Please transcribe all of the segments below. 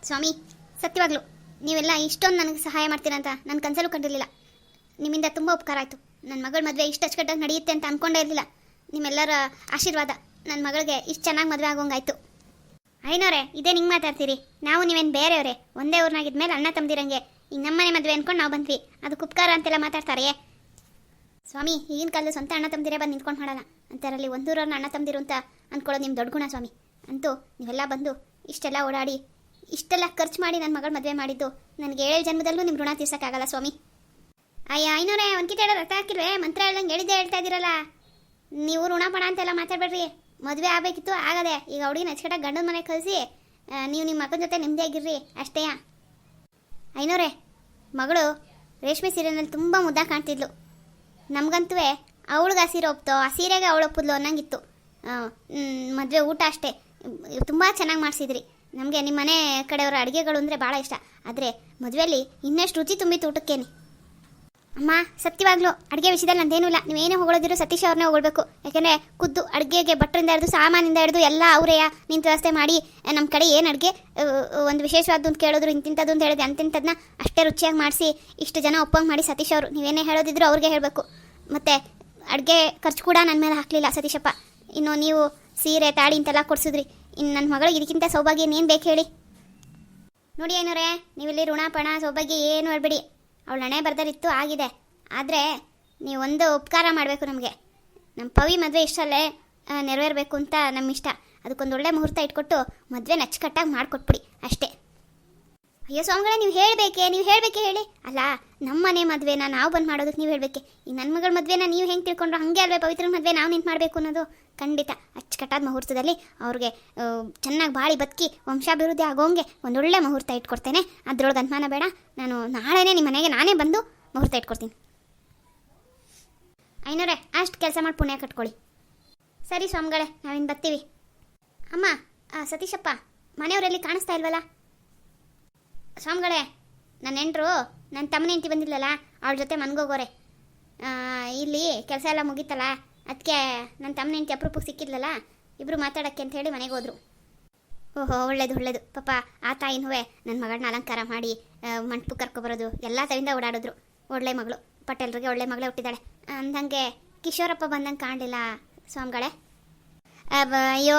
ಸ್ವಾಮಿ, ಸತ್ಯವಾಗ್ಲು ನೀವೆಲ್ಲ ಇಷ್ಟೊಂದು ನನಗೆ ಸಹಾಯ ಮಾಡ್ತೀರಂತ ನನ್ನ ಕನಸಲ್ಲೂ ಕಂಡಿರಲಿಲ್ಲ. ನಿಮ್ಮಿಂದ ತುಂಬ ಉಪಕಾರ ಆಯಿತು. ನನ್ನ ಮಗಳ ಮದುವೆ ಇಷ್ಟು ಅಚ್ಚುಕಟ್ಟಾಗಿ ನಡೆಯುತ್ತೆ ಅಂತ ಅಂದ್ಕೊಂಡೇ ಇರಲಿಲ್ಲ. ನಿಮ್ಮೆಲ್ಲರ ಆಶೀರ್ವಾದ ನನ್ನ ಮಗಳಿಗೆ ಇಷ್ಟು ಚೆನ್ನಾಗಿ ಮದುವೆ ಆಗೋಂಗಾಯ್ತು. ಐನೋರೆ, ಇದೇ ನಿಂಗೆ ಮಾತಾಡ್ತೀರಿ. ನಾವು ನೀವೇನು ಬೇರೆಯವರೇ, ಒಂದೇ ಊರಿನಾಗಿದ್ಮೇಲೆ ಅಣ್ಣ ತಮ್ಮದಿರಂಗೆ ಈಗ ನಮ್ಮನೆ ಮದುವೆ ಅಂದ್ಕೊಂಡು ನಾವು ಬಂದ್ವಿ, ಅದಕ್ಕೆ ಉಪಕಾರ ಅಂತೆಲ್ಲ ಮಾತಾಡ್ತಾರೆ. ಸ್ವಾಮಿ, ಈಗಿನ ಕಾಲದಲ್ಲಿ ಸ್ವಂತ ಅಣ್ಣ ತಮ್ಮದಿರೇ ಬಂದು ನಿಂತ್ಕೊಂಡು ಮಾಡಲ್ಲ ಅಂತಾರಲ್ಲಿ ಒಂದೂರನ್ನ ಅಣ್ಣ ತಮ್ಮದಿರು ಅಂತ ಅಂದ್ಕೊಳ್ಳೋದು ನಿಮ್ಮ ದೊಡ್ಡ ಗುಣ ಸ್ವಾಮಿ. ಅಂತೂ ನೀವೆಲ್ಲ ಬಂದು ಇಷ್ಟೆಲ್ಲ ಓಡಾಡಿ ಇಷ್ಟೆಲ್ಲ ಖರ್ಚು ಮಾಡಿ ನನ್ನ ಮಗಳ ಮದುವೆ ಮಾಡಿದ್ದು ನನಗೆ 7 ಜನ್ಮದಲ್ಲೂ ನಿಮ್ಮ ಋಣ ತೀರ್ಸೋಕ್ಕಾಗಲ್ಲ ಸ್ವಾಮಿ. ಅಯ್ಯ ಐನೋರೇ, ಒಂದು ಕಿತ ಹೇಳೋ ರಥ ಹಾಕಿಲ್ವೇ? ಮಂತ್ರ ಹೇಳ್ದಂಗೆ ಹೇಳಿದ್ದೆ ಹೇಳ್ತಾ ಇದ್ದೀರಲ್ಲ. ನೀವು ಋಣ ಪಣ ಅಂತೆಲ್ಲ ಮಾತಾಡಬೇಡ್ರಿ. ಮದುವೆ ಆಗಬೇಕಿತ್ತು, ಆಗದೆ. ಈಗ ಹುಡುಗಿನ ಅಚ್ಚುಕಟ್ಟಾಗಿ ಗಂಡನ ಮನೆಗೆ ಕಳಿಸಿ ನೀವು ನಿಮ್ಮ ಮಗನ ಜೊತೆ ನೆಮ್ಮದಿಯಾಗಿರ್ರಿ ಅಷ್ಟೇ. ಐನೋರೇ, ಮಗಳು ರೇಷ್ಮೆ ಸೀರೆನಲ್ಲಿ ತುಂಬ ಮುದ್ದಾಗಿ ಕಾಣ್ತಿದ್ಲು. ನಮಗಂತೂ ಅವಳಿಗೆ ಆ ಸೀರೆ ಒಪ್ತೋ, ಆ ಸೀರೆಗೆ ಅವಳು ಒಪ್ಪಿದ್ಲು ಅನ್ನಂಗಿತ್ತು. ಮದುವೆ ಊಟ ಅಷ್ಟೇ ತುಂಬ ಚೆನ್ನಾಗಿ ಮಾಡಿಸಿದ್ರಿ. ನಮಗೆ ನಿಮ್ಮ ಮನೆ ಕಡೆಯವರ ಅಡುಗೆಗಳು ಅಂದರೆ ಭಾಳ ಇಷ್ಟ. ಆದರೆ ಮದುವೆಯಲ್ಲಿ ಇನ್ನಷ್ಟು ರುಚಿ ತುಂಬಿತ್ತು ಊಟಕ್ಕೇನೆ. ಅಮ್ಮ, ಸತ್ಯವಾಗ್ಲೂ ಅಡುಗೆ ವಿಷಯದಲ್ಲಿ ನಂದೇನೂ ಇಲ್ಲ. ನೀವೇನೇ ಹೊಗಳೋದಿರೋ ಸತೀಶ್ ಅವ್ರನ್ನೇ ಹೊಗಳ್ಬೇಕು. ಯಾಕೆಂದರೆ ಖುದ್ದು ಅಡುಗೆಗೆ ಭಟ್ರಿಂದ ಹಿಡಿದು ಸಾಮಾನಿಂದ ಹಿಡಿದು ಎಲ್ಲ ಅವರೇ ನಿಂತು ವ್ಯವಸ್ಥೆ ಮಾಡಿ ನಮ್ಮ ಕಡೆ ಏನು ಅಡುಗೆ ಒಂದು ವಿಶೇಷವಾದ್ದು ಅಂತ ಕೇಳಿದ್ರು, ಇಂತಿಂಥದ್ದು ಅಂತ ಹೇಳಿದೆ ಅಂತಿಂಥದನ್ನ ಅಷ್ಟೇ ರುಚಿಯಾಗಿ ಮಾಡಿಸಿ ಇಷ್ಟು ಜನ ಒಪ್ಪಂಗೆ ಮಾಡಿ ಸತೀಶ್ ಅವರು. ನೀವೇನೇ ಹೇಳೋದಿದ್ರು ಅವ್ರಿಗೆ ಹೇಳಬೇಕು. ಮತ್ತು ಅಡುಗೆ ಖರ್ಚು ಕೂಡ ನನ್ನ ಮೇಲೆ ಹಾಕಲಿಲ್ಲ ಸತೀಶಪ್ಪ. ಇನ್ನು ನೀವು ಸೀರೆ ತಾಳಿ ಇಂತೆಲ್ಲ ಕೊಡಿಸಿದ್ರಿ. ಇನ್ನು ನನ್ನ ಮಗಳಿಗೆ ಇದಕ್ಕಿಂತ ಸೌಭಾಗ್ಯ ಇನ್ನೇನು ಬೇಕು ಹೇಳಿ? ನೋಡಿ ಏನೋರೇ, ನೀವಿಲ್ಲಿ ಋಣ ಪಣ ಸೌಭಾಗ್ಯ ಏನು ಹೇಳ್ಬೇಡಿ. ಅವಳ ಹಣೆ ಬರ್ದರಿತ್ತು, ಆಗಿದೆ. ಆದರೆ ನೀವೊಂದು ಉಪಕಾರ ಮಾಡಬೇಕು ನಮಗೆ. ನಮ್ಮ ಪವಿ ಮದುವೆ ಇಷ್ಟಲ್ಲೇ ನೆರವೇರಬೇಕು ಅಂತ ನಮ್ಮ ಇಷ್ಟ. ಅದಕ್ಕೊಂದು ಒಳ್ಳೆ ಮುಹೂರ್ತ ಇಟ್ಕೊಟ್ಟು ಮದುವೆ ಅಚ್ಚುಕಟ್ಟಾಗಿ ಮಾಡಿಕೊಟ್ಬಿಡಿ ಅಷ್ಟೇ. ಅಯ್ಯೋ ಸ್ವಾಮಿಗಳೇ, ನೀವು ಹೇಳಬೇಕೆ ಹೇಳಿ. ಅಲ್ಲ, ನಮ್ಮ ಮನೆ ಮದುವೆನ ನಾವು ಬಂದು ಮಾಡೋದಕ್ಕೆ ನೀವು ಹೇಳಬೇಕೆ. ಈ ನನ್ನ ಮಗಳ ಮದುವೆನ ನೀವು ಹೆಂಗೆ ತಿಳ್ಕೊಂಡ್ರು ಹಾಗೆ ಅಲ್ವೇ ಪವಿತ್ರ ಮದುವೆ ನಾವು ನಿಂತು ಮಾಡಬೇಕು ಅನ್ನೋದು. ಖಂಡಿತ ಅಚ್ಚುಕಟ್ಟಾದ ಮುಹೂರ್ತದಲ್ಲಿ ಅವ್ರಿಗೆ ಚೆನ್ನಾಗಿ ಬಾಳಿ ಬದುಕಿ ವಂಶಾಭಿವೃದ್ಧಿ ಆಗೋಂಗೆ ಒಂದೊಳ್ಳೆ ಮುಹೂರ್ತ ಇಟ್ಕೊಡ್ತೇನೆ. ಅದ್ರೊಳಗೆ ಅನುಮಾನ ಬೇಡ. ನಾನು ನಾಳೆನೇ ನಿಮ್ಮ ಮನೆಗೆ ನಾನೇ ಬಂದು ಮುಹೂರ್ತ ಇಟ್ಕೊಡ್ತೀನಿ. ಐನೋರೇ, ಅಷ್ಟು ಕೆಲಸ ಮಾಡಿ ಪುಣ್ಯ ಕಟ್ಕೊಳ್ಳಿ. ಸರಿ ಸ್ವಾಮಿಗಳೇ, ನಾವಿನ್ನು ಬರ್ತೀವಿ. ಅಮ್ಮ, ಸತೀಶಪ್ಪ ಮನೆಯವರಲ್ಲಿ ಕಾಣಿಸ್ತಾ ಇಲ್ವಲ್ಲ? ಸ್ವಾಮಿಗಳೇ, ನನ್ನ ಹೆಂಡ್ರು ನನ್ನ ತಮ್ಮನ ಹೆಂಡತಿ ಬಂದಿಲ್ಲಲ್ಲ, ಅವಳ ಜೊತೆ ಮನ್ಗೋಗೋರೆ. ಇಲ್ಲಿ ಕೆಲಸ ಎಲ್ಲ ಮುಗೀತಲ್ಲ, ಅದಕ್ಕೆ ನನ್ನ ತಮ್ಮನ ಹೆಂಡತಿ ಅಪರೂಪಕ್ಕೆ ಸಿಕ್ಕಿದ್ಲಲ್ಲ, ಇಬ್ಬರು ಮಾತಾಡೋಕ್ಕೆ ಅಂತ ಹೇಳಿ ಮನೆಗೆ ಹೋದರು. ಓಹೋ, ಒಳ್ಳೇದು ಪಾಪ. ಆ ತಾಯಿನೂ ನನ್ನ ಮಗಳನ್ನ ಅಲಂಕಾರ ಮಾಡಿ ಮಂಟಪಕ್ಕೆ ಕರ್ಕೊಬರೋದು ಎಲ್ಲ ತರಿಂದ ಓಡಾಡಿದ್ರು. ಒಳ್ಳೆ ಮಗಳು, ಪಟೇಲ್ರಿಗೆ ಒಳ್ಳೆ ಮಗಳೇ ಹುಟ್ಟಿದ್ದಾಳೆ. ಅಂದಂಗೆ ಕಿಶೋರಪ್ಪ ಬಂದಂಗೆ ಕಾಣಲಿಲ್ಲ ಸ್ವಾಮಿಗಳೇ. ಅಯ್ಯೋ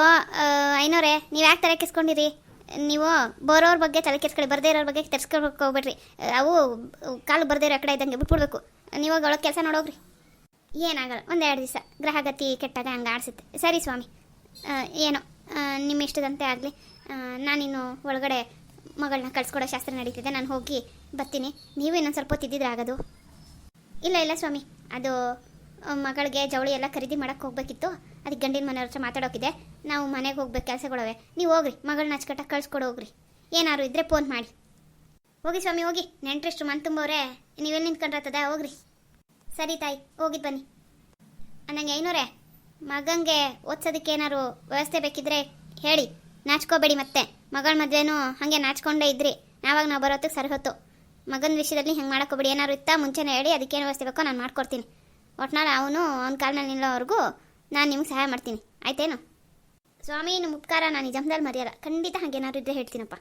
ಐನೋರೇ, ನೀವು ಯಾಕೆ ತಲೆ ಕೆಸ್ಕೊಂಡಿರಿ? ನೀವು ಬರೋರ ಬಗ್ಗೆ ತಲೆ ಕೆಸ್ಕೊಳ್ಳಿ, ಬರದೇ ಇರೋರ ಬಗ್ಗೆ ತೆರ್ಸ್ಕೊಳಕ್ಕೆ ಹೋಗ್ಬೇಡ್ರಿ. ಅವು ಕಾಲು ಬರದೇ ಇರೋ ಕಡೆ ಇದ್ದಂಗೆ ಬಿಟ್ಬಿಡ್ಬೇಕು. ನೀವಾಗ ಒಳಗೆ ಕೆಲಸ ನೋಡೋಗ್ರಿ. ಏನಾಗಲ್ಲ, 1-2 ದಿವಸ ಗ್ರಹಗತಿ ಕೆಟ್ಟಾಗ ಹಂಗೆ ಆಡಿಸುತ್ತೆ. ಸರಿ ಸ್ವಾಮಿ, ಏನೋ ನಿಮ್ಮ ಇಷ್ಟದಂತೆ ಆಗಲಿ. ನಾನಿನ್ನು ಒಳಗಡೆ ಮಗಳನ್ನ ಕಳ್ಸ್ಕೊಡೋ ಶಾಸ್ತ್ರ ನಡೀತಿದೆ, ನಾನು ಹೋಗಿ ಬರ್ತೀನಿ. ನೀವು ಇನ್ನೊಂದು ಸ್ವಲ್ಪ ಹೊತ್ತಿದ್ದಿದ್ರೆ ಆಗೋದು. ಇಲ್ಲ ಸ್ವಾಮಿ, ಅದು ಮಗಳಿಗೆ ಜವಳಿ ಎಲ್ಲ ಖರೀದಿ ಮಾಡೋಕ್ಕೆ ಹೋಗ್ಬೇಕಿತ್ತು. ಅದಕ್ಕೆ ಗಂಡಿನ ಮನೆಯವ್ರ ಹತ್ರ ಮಾತಾಡೋಕಿದೆ. ನಾವು ಮನೆಗೆ ಹೋಗ್ಬೇಕು, ಕೆಲಸಗಳವೆ. ನೀವು ಹೋಗ್ರಿ, ಮಗಳನ್ನ ಅಚ್ಚುಕಟ್ಟಾಗಿ ಕಳ್ಸ್ಕೊಡು ಹೋಗ್ರಿ. ಏನಾದ್ರು ಇದ್ದರೆ ಫೋನ್ ಮಾಡಿ. ಹೋಗಿ ಸ್ವಾಮಿ, ಹೋಗಿ. ನೆಂಟ್ರಿಷ್ಟು ಮನ್ ತುಂಬವ್ರೆ, ನೀವೆಲ್ಲಿ ನಿಂತ್ಕೊಂಡ್ರತ್ತದ? ಹೋಗ್ರಿ. ಸರಿ ತಾಯಿ, ಹೋಗಿದ್ದು ಬನ್ನಿ. ನನಗೆ ಐನೋರೇ, ಮಗಂಗೆ ಓದ್ಸೋದಕ್ಕೆ ಏನಾದ್ರು ವ್ಯವಸ್ಥೆ ಬೇಕಿದ್ರೆ ಹೇಳಿ, ನಾಚ್ಕೋಬೇಡಿ. ಮತ್ತೆ ಮಗಳ ಮದುವೆನೂ ಹಾಗೆ ನಾಚ್ಕೊಂಡೇ ಇದ್ರಿ. ನಾವಾಗ ನಾವು ಬರೋದಕ್ಕೆ ಸರಿ ಹೊತ್ತು. ಮಗನ ವಿಷಯದಲ್ಲಿ ಹೆಂಗೆ ಮಾಡೋಕೋಬೇಡಿ. ಏನಾದ್ರು ಇತ್ತಾ ಮುಂಚೆನೇ ಹೇಳಿ, ಅದಕ್ಕೇನು ವ್ಯವಸ್ಥೆ ಬೇಕೋ ನಾನು ಮಾಡ್ಕೊಡ್ತೀನಿ. ಒಟ್ನಲ್ಲಿ ಅವನು ಅವ್ನ ಕಾಲ ಮೇಲೆ ನಿಲ್ಲೋವರೆಗೂ ನಾನು ನಿಮ್ಗೆ ಸಹಾಯ ಮಾಡ್ತೀನಿ, ಆಯ್ತೇನು? ಸ್ವಾಮಿ, ನಿಮ್ಮ ಉಪಕಾರ ನಾನು ಈ ಜನ್ಮದಲ್ಲಿ ಮರೆಯಲ್ಲ. ಖಂಡಿತ ಹಾಗೇನಾದ್ರು ಇದ್ರೆ ಹೇಳ್ತೀನಪ್ಪ.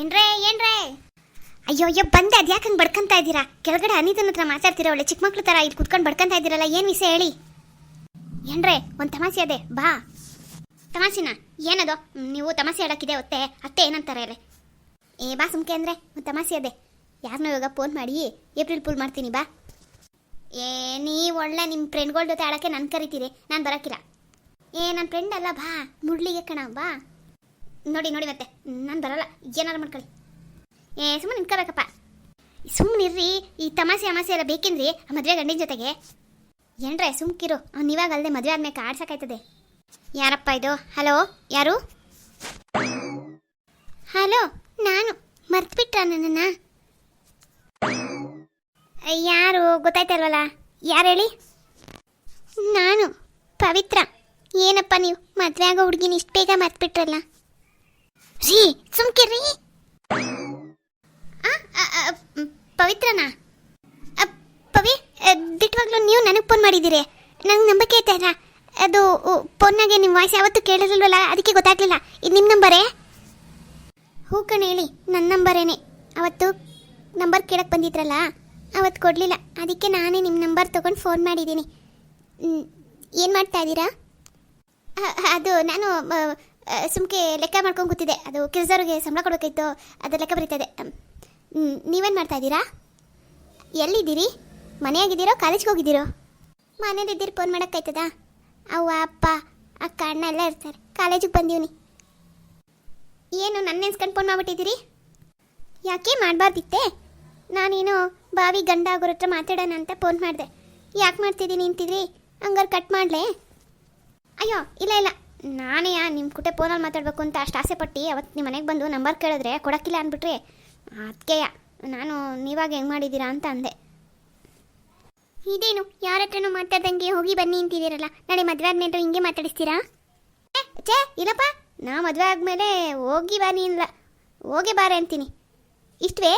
ಏನ್ರೇ ಅಯ್ಯೋ ಬಂದೆ. ಅದು ಯಾಕೆ ಹಂಗೆ ಬಡ್ಕೊಂತ ಇದ್ದೀರಾ? ಕೆಳಗಡೆ ಅನಿತನ ಹತ್ರ ಮಾತಾಡ್ತೀರಾ, ಒಳ್ಳೆ ಚಿಕ್ಕ ಮಕ್ಳು ಥರ ಇಲ್ಲಿ ಕುತ್ಕೊಂಡು ಬಡ್ಕೊಂತ ಇದ್ದೀರಲ್ಲ, ಏನು ವಿಷಯ ಹೇಳಿ? ಏನ್ರೇ, ಒಂದು ತಮಾಷೆ ಅದೇ, ಬಾ. ತಮಾಷೆನ? ಏನದು? ನೀವು ತಮಾಷೆ ಹೇಳೋಕ್ಕಿದೆ ಅತ್ತೆ ಏನಂತಾರೆ? ಬಾ ಸುಮ್ಕೆ ಅಂದರೆ ಒಂದು ತಮಾಷೆ ಅದೇ. ಯಾರನ್ನೋ ಇವಾಗ ಫೋನ್ ಮಾಡಿ ಏಪ್ರಿಲ್ ಫುಲ್ ಮಾಡ್ತೀನಿ, ಬಾ. ನೀವು ಒಳ್ಳೆ ನಿಮ್ಮ ಫ್ರೆಂಡ್ಗಳ ಜೊತೆ ಆಡೋಕ್ಕೆ ನಾನು ಕರಿತೀರಿ, ನಾನು ಬರೋಕ್ಕಿಲ್ಲ. ನನ್ನ ಫ್ರೆಂಡ್ ಅಲ್ಲ, ಬಾ. ಮುಡ್ಲಿಗೆ ಕಣ, ಬಾ. ನೋಡಿ ಮತ್ತೆ ನಾನು ಬರೋಲ್ಲ, ಏನಾರು ಮಾಡ್ಕೊಳ್ಳಿ. ಸುಮ್ಮನೆ ನಿಂತ್ಕೋಬೇಕಪ್ಪ. ಸುಮ್ಮನಿರ್ರಿ, ಈ ತಮಾಷೆ ಎಲ್ಲ ಬೇಕೇನ್ರಿ ಮದುವೆ ಗಂಡಿನ ಜೊತೆಗೆ? ಏನ್ರೇ ಸುಮ್ಕಿರು, ನೀವಾಗ ಅಲ್ಲದೆ ಮದುವೆ ಆದ್ಮೇಲೆ ಆಡ್ಸೋಕ್ಕಾಯ್ತದೆ. ಯಾರಪ್ಪ ಇದು? ಹಲೋ, ಯಾರು? ಹಲೋ, ನಾನು. ಮರ್ತ್ಬಿಟ್ರ ನನ್ನನ್ನು? ಯಾರು ಗೊತ್ತಾಯ್ತಾ ಇಲ್ವಲ್ಲ? ಯಾರು ಹೇಳಿ? ನಾನು ಪವಿತ್ರ. ಏನಪ್ಪ ನೀವು ಮದುವೆ ಆಗೋ ಹುಡುಗಿನ ಇಷ್ಟು ಬೇಗ ಮರ್ತ್ಬಿಟ್ರಲ್ಲ? ರೀ ಸುಮ್ಕಿರ್ರಿ. ಪವಿತ್ರನಾ? ಪವಿ, ದಿಟ್ಟವಾಗ್ಲೂ ನೀವು ನನಗೆ ಫೋನ್ ಮಾಡಿದ್ದೀರಿ. ನಂಗೆ ನಂಬಿಕೆ ಆಯ್ತಾ ಇಲ್ಲ. ಅದು ಫೋನ್ನಾಗೆ ನಿಮ್ಮ ವಾಯ್ಸ್ ಯಾವತ್ತೂ ಕೇಳಿರಲ್ವಲ್ಲ, ಅದಕ್ಕೆ ಗೊತ್ತಾಗ್ಲಿಲ್ಲ. ಇದು ನಿಮ್ಮ ನಂಬರೇ? ಹೂ ಕಣ್ ಹೇಳಿ, ನನ್ನ ನಂಬರೇನೆ. ಅವತ್ತು ನಂಬರ್ ಕೇಳಕ್ಕೆ ಬಂದಿದ್ರಲ್ಲ, ಅವತ್ತು ಕೊಡಲಿಲ್ಲ, ಅದಕ್ಕೆ ನಾನೇ ನಿಮ್ಮ ನಂಬರ್ ತೊಗೊಂಡು ಫೋನ್ ಮಾಡಿದ್ದೀನಿ. ಏನು ಮಾಡ್ತಾ ಇದ್ದೀರಾ? ಅದು ನಾನು ಸುಮ್ಕೆ ಲೆಕ್ಕ ಮಾಡ್ಕೊಂಡು ಕೂತಿದ್ದೆ. ಅದು ಕೆಲಸದವ್ರಿಗೆ ಸಂಬಳ ಕೊಡಬೇಕಿತ್ತು, ಅದು ಲೆಕ್ಕ ಬರೀತದೆ. ನೀವೇನು ಮಾಡ್ತಾ ಇದ್ದೀರಾ? ಎಲ್ಲಿದ್ದೀರಿ? ಮನೆಯಾಗಿದ್ದೀರೋ ಕಾಲೇಜ್ಗೆ ಹೋಗಿದ್ದೀರೋ? ಮನೇಲಿದ್ದೀರಿ, ಫೋನ್ ಮಾಡೋಕ್ಕಾಯ್ತದಾ? ಅವ್ವ ಅಪ್ಪ ಅಕ್ಕ ಅಣ್ಣ ಎಲ್ಲ ಇರ್ತಾರೆ. ಕಾಲೇಜಿಗೆ ಬಂದೀವ್ನಿ. ಏನು ನನ್ನ ನೆನ್ಸ್ಕೊಂಡು ಫೋನ್ ಮಾಡಿಬಿಟ್ಟಿದ್ದೀರಿ? ಯಾಕೆ ಮಾಡಬಾರ್ದಿತ್ತೆ? ನಾನೇನು ಬಾವಿ ಗಂಡ ಆಗೋರ ಹತ್ರ ಮಾತಾಡೋಣ ಅಂತ ಫೋನ್ ಮಾಡಿದೆ. ಯಾಕೆ ಮಾಡ್ತಿದ್ದೀನಿ ಅಂತಿದ್ರಿ? ಹಂಗಾರೆ ಕಟ್ ಮಾಡಲೇ? ಅಯ್ಯೋ ಇಲ್ಲ ಇಲ್ಲ, ನಾನೇ ನಿಮ್ಮ ಕುಟೆ ಫೋನಲ್ಲಿ ಮಾತಾಡಬೇಕು ಅಂತ ಅಷ್ಟು ಆಸೆ ಪಟ್ಟು ಅವತ್ತು ನಿಮ್ಮ ಮನೆಗೆ ಬಂದು ನಂಬರ್ ಕೇಳಿದ್ರೆ ಕೊಡೋಕ್ಕಿಲ್ಲ ಅಂದ್ಬಿಟ್ರಿ. ಅದಕ್ಕೆ ನಾನು ನೀವಾಗ ಹೆಂಗೆ ಮಾಡಿದ್ದೀರಾ ಅಂತ ಅಂದೆ. ಇದೇನು ಯಾರ ಹತ್ರನೂ ಮಾತಾಡ್ದಂಗೆ ಹೋಗಿ ಬನ್ನಿ ಅಂತಿದ್ದೀರಲ್ಲ, ನಾಳೆ ಮದುವೆ ಆದ್ಮೇಲೆ ಹಿಂಗೆ ಮಾತಾಡಿಸ್ತೀರಾ? ಛೇ ಇಲ್ಲಪ್ಪ, ನಾ ಮದುವೆ ಆದಮೇಲೆ ಹೋಗಿ ಬನ್ನಿ ಇಲ್ಲ, ಹೋಗಿ ಬಾರೆ ಅಂತೀನಿ. ಇಷ್ಟವೇ?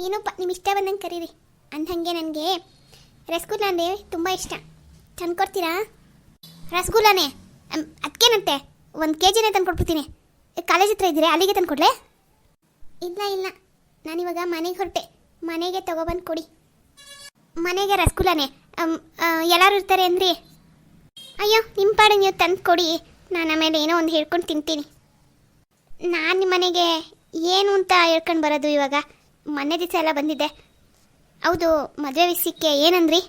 ಏನಪ್ಪ ನಿಮ್ಮ ಇಷ್ಟ ಬಂದಂಗೆ ಕರೀರಿ. ಅಂದಂಗೆ ನನಗೆ ರಸಗುಲ್ಲ ಅಂದರೆ ತುಂಬ ಇಷ್ಟ. ತಂದು ಕೊಡ್ತೀರಾ? ರಸಗುಲ್ಲನೇ? ಅದಕ್ಕೇನಂತೆ, 1 kgನೇ ತಂದು ಕೊಟ್ಬಿಡ್ತೀನಿ. ಕಾಲೇಜ್ ಹತ್ರ ಇದ್ದೀರಾ, ಅಲ್ಲಿಗೆ ತಂದು ಕೊಡಲೇ? ಇಲ್ಲ ಇಲ್ಲ, ನಾನಿವಾಗ ಮನೆಗೆ ಹೊರಟೆ, ಮನೆಗೆ ತೊಗೊಬಂದು ಕೊಡಿ. ಮನೆಗೆ ರಸಗುಲ್ಲನೇ? ಎಲ್ಲರೂ ಇರ್ತಾರೆ ಅಂದ್ರಿ? ಅಯ್ಯೋ ನಿಮ್ಮ ಪಾಡಿಗೆ ನೀವು ತಂದು ಕೊಡಿ, ನಾನು ಆಮೇಲೆ ಏನೋ ಒಂದು ಹೇಳ್ಕೊಂಡು ತಿಂತೀನಿ. ನಾನು ನಿಮ್ಮ ಮನೆಗೆ ಏನು ಅಂತ ಹೇಳ್ಕೊಂಡು ಬರೋದು ಇವಾಗ? ಮೊನ್ನೆ ದಿವಸ ಎಲ್ಲ ಬಂದಿದ್ದೆ. ಹೌದು, ಮದುವೆ ವಿಷಯಕ್ಕೆ ಏನಂದ್ರಿ?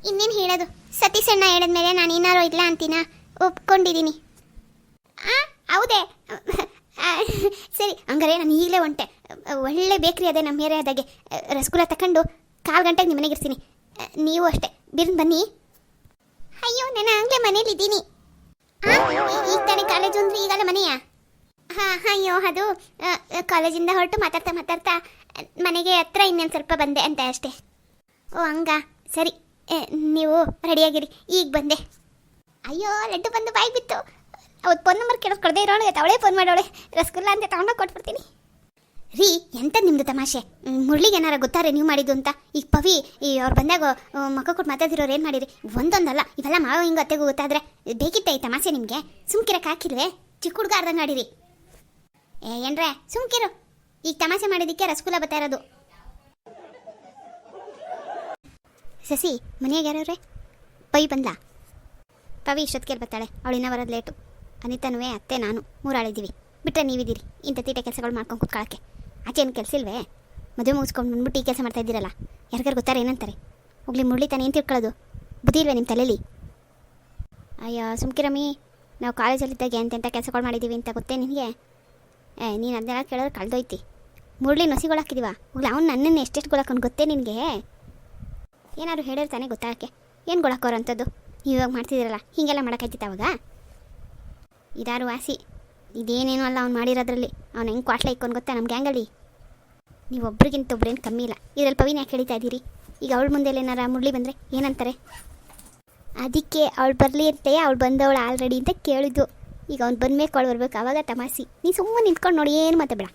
ಇನ್ನೇನು ಹೇಳೋದು, ಸತೀಶ್ ಅಣ್ಣ ಹೇಳಿದ್ಮೇಲೆ ನಾನು ಏನಾರು ಇಲ್ಲ ಅಂತೀನ, ಒಪ್ಕೊಂಡಿದ್ದೀನಿ. ಹೌದೇ? ಸರಿ, ಹಂಗಾರೆ ನಾನು ಈಗಲೇ ಹೊಂಟೆ. ಒಳ್ಳೆ ಬೇಕ್ರಿ ಅದೇ ನಮ್ಮ ಏರಿಯಾದಾಗೆ, ರಸಗುಲ್ಲ ತಗೊಂಡು 1/4 ಗಂಟೆಗೆ ನಿಮ್ಮ ಮನೆಗೆ ಇರ್ತೀನಿ. ನೀವು ಅಷ್ಟೇ ಬಿರ್ನ್ ಬನ್ನಿ. ಅಯ್ಯೋ ನಾನು ಆಗಲೇ ಮನೇಲಿದ್ದೀನಿ. ಈಗ ತಾನೇ ಕಾಲೇಜು ಅಂದ್ರೆ ಈಗಲೇ ಮನೆಯಾ? ಅಯ್ಯೋ ಅದು ಕಾಲೇಜಿಂದ ಹೊರಟು ಮಾತಾಡ್ತಾ ಮನೆಗೆ ಹತ್ರ ಇನ್ನೊಂದು ಸ್ವಲ್ಪ ಬಂದೆ ಅಂತ ಅಷ್ಟೇ. ಓ ಹಂಗ, ಸರಿ, ನೀವು ರೆಡಿಯಾಗಿರಿ, ಈಗ ಬಂದೆ. ಅಯ್ಯೋ ಲಡ್ಡು ಬಂದು ಬಾಯಿ ಬಿತ್ತು. ಅವತ್ತು ಫೋನ್ ನಂಬರ್ ಕೇಳೋದು ಕೊಡದೆ ಇರೋಣ, ಅವಳೇ ಫೋನ್ ಮಾಡೋಳೆ, ರಸಗುಲ್ಲ ಅಂತ ತಗೊಂಡೋಗಿ ಕೊಟ್ಬಿಡ್ತೀನಿ. ರೀ ಎಂತ ನಿಮ್ಮದು ತಮಾಷೆ? ಮುರಳಿಗೆ ಏನಾರ ಗೊತ್ತಾರೆ ನೀವು ಮಾಡಿದ್ದು ಅಂತ? ಈಗ ಪವಿ ಅವ್ರು ಬಂದಾಗ ಮಕ್ಕ ಕೊಟ್ಟು ಮಾತಾಡಿರೋರು ಏನು ಮಾಡಿರಿ? ಒಂದೊಂದಲ್ಲ, ಇವೆಲ್ಲ ಮಾವ ಹಿಂಗೆ ಅತ್ತೆಗೂ ಗೊತ್ತಾದರೆ ಬೇಕಿತ್ತ ಈ ತಮಾಷೆ ನಿಮಗೆ? ಸುಮ್ಕಿರಕ್ಕೆ ಹಾಕಿಲ್ವೇ? ಚಿಕ್ಕ ಹುಡುಗ ಅರ್ಧಂಗೆ ಆಡಿರಿ. ಏನ್ರೆ ಸುಮ್ಕಿರು, ಈಗ ತಮಾಷೆ ಮಾಡಿದ್ದಕ್ಕೆ ರಸಗುಲ್ಲ ಬರ್ತಾ ಇರೋದು. ಸಸಿ ಮನೆಯಾಗ ಯಾರವ್ರೆ? ಪವಿ ಬಂದ್ಲಾ? ಪವಿ ಇಷ್ಟೊತ್ತಿಗೆ ಬರ್ತಾಳೆ, ಅವಳಿನ್ನ ಬರೋದು ಲೇಟು. ಅನಿತನೂ ಅತ್ತೆ ನಾನು 3 ಆಳಿದ್ದೀವಿ, ಬಿಟ್ಟರೆ ನೀವಿದ್ದೀರಿ ಇಂಥ ತೀಟೆ ಕೆಲಸಗಳು ಮಾಡ್ಕೊಂಡು ಕೂತ್ಕೊಳ್ಳೋಕ್ಕೆ. ಆಚೆ ಏನು ಕೆಲಸ ಇಲ್ವೇ? ಮದುವೆ ಮುಗಿಸ್ಕೊಂಡು ಬಂದ್ಬಿಟ್ಟು ಈ ಕೆಲಸ ಮಾಡ್ತಾ ಇದ್ದೀರಲ್ಲ, ಯಾರಿಗಾರು ಗೊತ್ತಾರೆ ಏನಂತಾರೆ? ಹೋಗ್ಲಿ ಮುರಳಿ ತಾನೇ ಏನು ತಿಳ್ಕೊಳ್ಳೋದು? ಬುದ್ಧಿ ಇಲ್ವೇ ನಿಮ್ಮ ತಲೆಯಲ್ಲಿ? ಅಯ್ಯೋ ಸುಮ್ಕಿರಮ್ಮಿ, ನಾವು ಕಾಲೇಜಲ್ಲಿದ್ದಾಗೆ ಎಂತೆಂಥ ಕೆಲಸಗಳು ಮಾಡಿದ್ದೀವಿ ಅಂತ ಗೊತ್ತೇ ನಿನಗೆ? ನೀನು ಅದನ್ನೆಲ್ಲ ಕೇಳೋದು ಕಳೆದೋಯ್ತಿ. ಮುರಳಿ ನೊಸಿಗಳು ಹಾಕಿದೀವ, ಹೋಗ್ಲಿ ಅವ್ನು ನನ್ನನ್ನು ಎಷ್ಟೆಷ್ಟು ಗೊಳಕೊಂಡು ಗೊತ್ತೇ ನಿನಗೆ? ಏನಾದ್ರು ಹೇಳಿರ್ತಾನೆ ಗೊತ್ತಾಗಕ್ಕೆ. ಏನು ಗೊಳಕೋರು ಅಂಥದ್ದು? ನೀವು ಇವಾಗ ಮಾಡ್ತಿದ್ದೀರಲ್ಲ, ಹೀಗೆಲ್ಲ ಮಾಡೋಕ್ಕಾಯ್ತಿತ್ತು ಅವಾಗ? ಇದಾರು ವಾಸಿ, ಇದೇನೇನೋ ಅಲ್ಲ ಅವ್ನು ಮಾಡಿರೋದ್ರಲ್ಲಿ. ಅವ್ನು ಹೆಂಗೆ ಕ್ವಾಟ್ಲ ಇಕ್ಕೊಂಡು ಗೊತ್ತಾ ನಮ್ಮ ಗ್ಯಾಂಗಲ್ಲಿ? ನೀವು ಒಬ್ರಿಗಿಂತ ಒಬ್ರೇನು ಕಮ್ಮಿ ಇಲ್ಲ. ಇದರಲ್ಲಿ ಪವಿನ ಯಾಕೆ ಹೇಳ್ತಾ ಇದ್ದೀರಿ? ಈಗ ಅವಳ ಮುಂದೆ ಏನಾರ ಮುರಳಿ ಬಂದರೆ ಏನಂತಾರೆ? ಅದಕ್ಕೆ ಅವಳು ಬರಲಿ ಅಂತೆಯೇ ಅವಳು ಬಂದವಳು ಆಲ್ರೆಡಿ ಅಂತ ಕೇಳಿದ್ದು. ಈಗ ಅವ್ನು ಬಂದಮೇಲೆ ಅವಳು ಬರ್ಬೇಕು, ಆವಾಗ ತಮಾಸಿ. ನೀ ಸುಮ್ಮನೆ ನಿಂತ್ಕೊಂಡು ನೋಡಿ, ಏನು ಮತ್ತೆ ಬೇಡ.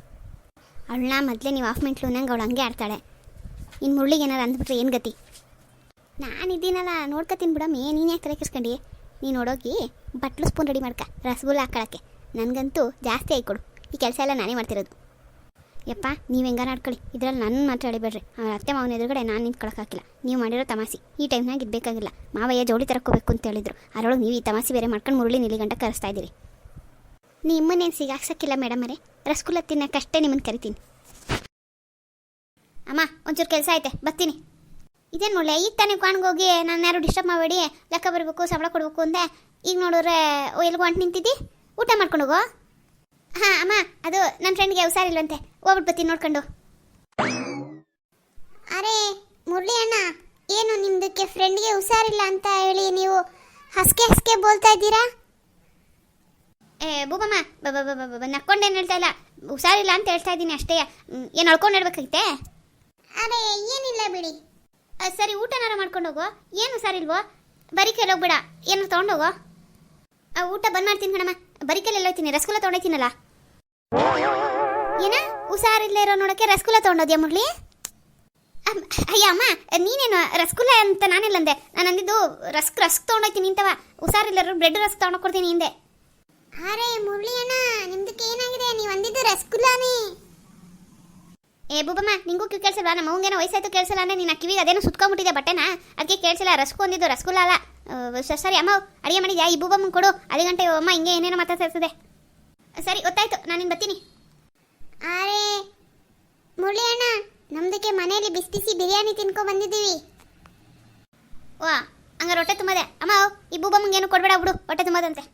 ಅವಳನ್ನ ಮೊದಲೇ ನೀವು ಆಫ್ ಮೆಂಟ್ಲು ನಂಗೆ ಅವಳು ಹಂಗೆ ಆಡ್ತಾಳೆ. ಇನ್ನು ಮುರಳಿಗೆ ಏನಾರು ಅಂದ್ಬಿಟ್ರೆ ಏನು ಗತಿ? ನಾನಿದ್ದೀನಲ್ಲ ನೋಡ್ಕೊತೀನಿ ಬಿಡಮ್ಮಿ, ನೀನು ಯಾಕೆ ತಲೆಕೆಸ್ಕೊಂಡು? ನೀನು ನೋಡೋಗಿ ಬಟ್ಲು ಸ್ಪೂನ್ ರೆಡಿ ಮಾಡ್ಕ, ರಸಗುಲ್ಲ ಹಾಕೊಳ್ಳೋಕ್ಕೆ. ನನಗಂತೂ ಜಾಸ್ತಿ ಆಯ್ಕೊಡು, ಈ ಕೆಲಸ ಎಲ್ಲ ನಾನೇ ಮಾಡ್ತಿರೋದು. ಯಪ್ಪ ನೀವು ಹೆಂಗಾರು ಆಡ್ಕೊಳ್ಳಿ, ಇದರಲ್ಲಿ ನನ್ನ ಮಾತ್ರ ಅಳಿಬೇಡ್ರಿ. ಅವ್ರ ಅತ್ತೆ ಮಾವನ ಎದುರುಗಡೆ ನಾನು ನಿಂತ್ಕೊಳ್ಳೋಕ್ಕಾಗಿಲ್ಲ. ನೀವು ಮಾಡಿರೋ ತಮಾಸಿ ಈ ಟೈಮ್ನಾಗ ಇದ್ಬೇಕಾಗಿಲ್ಲ. ಮಾವಯ್ಯ ಜೋಡಿ ತರಕೋಬೇಕು ಅಂತ ಹೇಳಿದ್ರು, ಅದರೊಳಗೆ ನೀವು ಈ ತಮಾಸಿ ಬೇರೆ ಮಾಡ್ಕೊಂಡು ಮುರಳಿ ನಿಲ್ಲಿ ಗಂಟ ಕರೆಸ್ತಾ ಇದ್ದೀರಿ. ನಿಮ್ಮನ್ನೇನು ಸಿಗಾಕ್ಸಕ್ಕಿಲ್ಲ ಮೇಡಮರೇ, ರಸಗುಲ್ಲ ತಿನ್ನೋಕ್ಕಷ್ಟೇ ನಿಮ್ಮನ್ನು ಕರಿತೀನಿ. ಅಮ್ಮ ಒಂಚೂರು ಕೆಲಸ ಐತೆ, ಬರ್ತೀನಿ. ಇದೇನು ನೋಡಲೆ, ಈಗ ತಾನೇ ಕಾಣ್ಗೋಗಿ ನಾನು ಯಾರು ಡಿಸ್ಟರ್ಬ್ ಮಾಡಬೇಡಿ, ಲೆಕ್ಕ ಬರಬೇಕು, ಸಂಬಳ ಕೊಡಬೇಕು ಅಂದೆ. ಈಗ ನೋಡಿದ್ರೆ ಎಲ್ಗೋ ಅಂಟು ನಿಂತಿದ್ದಿ, ಊಟ ಮಾಡ್ಕೊಂಡು ಹೋಗೋ. ಹಾಂ ಅಮ್ಮ, ಅದು ನನ್ನ ಫ್ರೆಂಡ್ಗೆ ಹುಷಾರಿಲ್ವಂತೆ, ಹೋಗ್ಬಿಟ್ಟು ಬರ್ತೀನಿ ನೋಡ್ಕೊಂಡು. ಅರೆ ಮುರಳಿ ಅಣ್ಣ, ಏನು ನಿಮ್ದಕ್ಕೆ ಫ್ರೆಂಡ್ಗೆ ಹುಷಾರಿಲ್ಲ ಅಂತ ಹೇಳಿ ನೀವು ಹಸ್ಕೆ ಬೋಲ್ತಾ ಇದ್ದೀರಾ? ಬೂಬಮ್ಮ ನಕ್ಕೊಂಡೇನು ಹೇಳ್ತಾ ಇಲ್ಲ, ಹುಷಾರಿಲ್ಲ ಅಂತ ಹೇಳ್ತಾ ಇದ್ದೀನಿ ಅಷ್ಟೇ. ಏನು ಅಳ್ಕೊಂಡು ಹೇಳ್ಬೇಕಾಗಿತ್ತೆ? ಅರೆ ಏನಿಲ್ಲ ಬಿಡಿ. ಸರಿ ಊಟನಾರ ಮಾಡ್ಕೊಂಡು ಹೋಗೋ. ಏನು ಹುಷಾರಿಲ್ವೋ? ಬರೀಕೆಲ್ಲ ಹೋಗ್ಬೇಡ, ಏನಾರು ತೊಗೊಂಡೋಗೋ. ಊಟ ಬಂದ್ ಮಾಡ್ತೀನಿ ಕಣಮ್ಮ, ಬರೀಕೆಲ್ಲ ಎಲ್ಲ ಹೋಗ್ತೀನಿ, ರಸಗುಲ್ಲ ತೊಗೊಂಡೋಗ್ತೀನಲ್ಲ. ಏನ ಹುಷಾರಿಲ್ಲ ಇರೋ ನೋಡೋಕ್ಕೆ ರಸಗುಲ್ಲ ತೊಗೊಂಡೋದ್ಯಾ ಮುರಳಿ? ಅಯ್ಯ ಅಮ್ಮ, ನೀನೇನು ರಸಗುಲ್ಲ ಅಂತ ನಾನಿಲ್ಲಂದೆ. ನಾನು ಅಂದಿದ್ದು ರಸ್ಕ್ ತೊಗೊಂಡೋಗ್ತೀನಿ ಇಂತವ. ಹುಷಾರಿಲ್ಲರು ಬ್ರೆಡ್ ರಸ್ಕ್ ತೊಗೊಂಡೋಗ್ಕೊಡ್ತೀನಿ ಹಿಂದೆ. ಅರೆ ಮುರಳಿ ಅಣ್ಣ, ನಿಮ್ದಕ್ಕೆ ಏನಾಗಿದೆ? ನೀವು ಅಂದಿದ್ದು ರಸಗುಲ್ಲಾನೇ. ಏ ಬೂಬಮ್ಮ, ನಿಂಗೂ ಕಿವಿ ಕೇಳಿಸಲ್ವಾ? ನಮ್ಮ ಅವಂಗೇನೋ ವಯಸ್ಸಾಯ್ತು ಕೇಳಿಸಲ್ಲ ಅಂದರೆ ನಿನ್ನ ಕಿವಿಗೆ ಅದೇನೋ ಸುತ್ಕೊಂಡ್ಬಿಟ್ಟಿದೆ ಬಟ್ಟೆನ, ಅದಕ್ಕೆ ಕೇಳಿಸಿಲ್ಲ. ರಸ್ಕು ಅಂದಿದ್ದು ರಸಗುಲ್ಲ ಅಲ್ಲ. ಸರಿ ಅಮ್ಮ, ಅಡಿಗೆ ಮಾಡಿದ್ಯಾ? ಈ ಬೂಬಮ್ಮನ ಕೊಡು. 5 ಗಂಟೆ ಅಮ್ಮ ಹಿಂಗೆ ಏನೇನೋ ಮಾತಾಡ್ತಿರ್ತದೆ. ಸರಿ ಗೊತ್ತಾಯ್ತು, ನಾನಿನ್ನು ಬರ್ತೀನಿ. ಅರೆ ಮುರಳಿ ಅಣ್ಣ, ನಮ್ದಕ್ಕೆ ಮನೆಯಲ್ಲಿ ಬಿಸಿ ಬಿಸಿ ಬಿರಿಯಾನಿ ತಿನ್ಕೊ ಬಂದಿದ್ದೀವಿ. ವಾ, ಹಂಗಾರೆ ಹೊಟ್ಟೆ ತುಂಬದೆ. ಅಮ್ಮ ಈ ಬೂಬಮ್ಮಂಗೆ ಏನು ಕೊಡ್ಬೇಡ ಬಿಡು, ಹೊಟ್ಟೆ ತುಂಬದಂತೆ.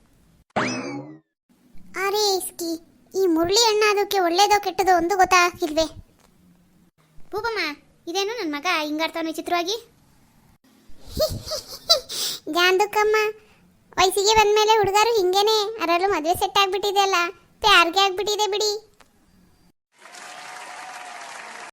ಅರೆ ಇಸ್ಕಿ, ಈ ಮುರಳಿ ಅಣ್ಣ ಅದಕ್ಕೆ ಒಳ್ಳೇದೋ ಕೆಟ್ಟದೋ ಒಂದು ಗೊತ್ತಾಗಿಲ್ವೇ? ಬೂಬಮ್ಮ, ಇದೇನು ನನ್ನ ಮಗ ಹಿಂಗಾಡ್ತಾವನು ವಿಚಿತ್ರವಾಗಿ? ಜಾಂದುಕಮ್ಮ, ವಯಸ್ಸಿಗೆ ಬಂದ್ಮೇಲೆ ಹುಡುಗರು ಹಿಂಗೇನೆ. ಅದರಲ್ಲೂ ಮದುವೆ ಸೆಟ್ ಆಗ್ಬಿಟ್ಟಿದೆ ಅಲ್ಲ, ಪ್ಯಾರ್ಗೆ ಆಗ್ಬಿಟ್ಟಿದೆ ಬಿಡಿ.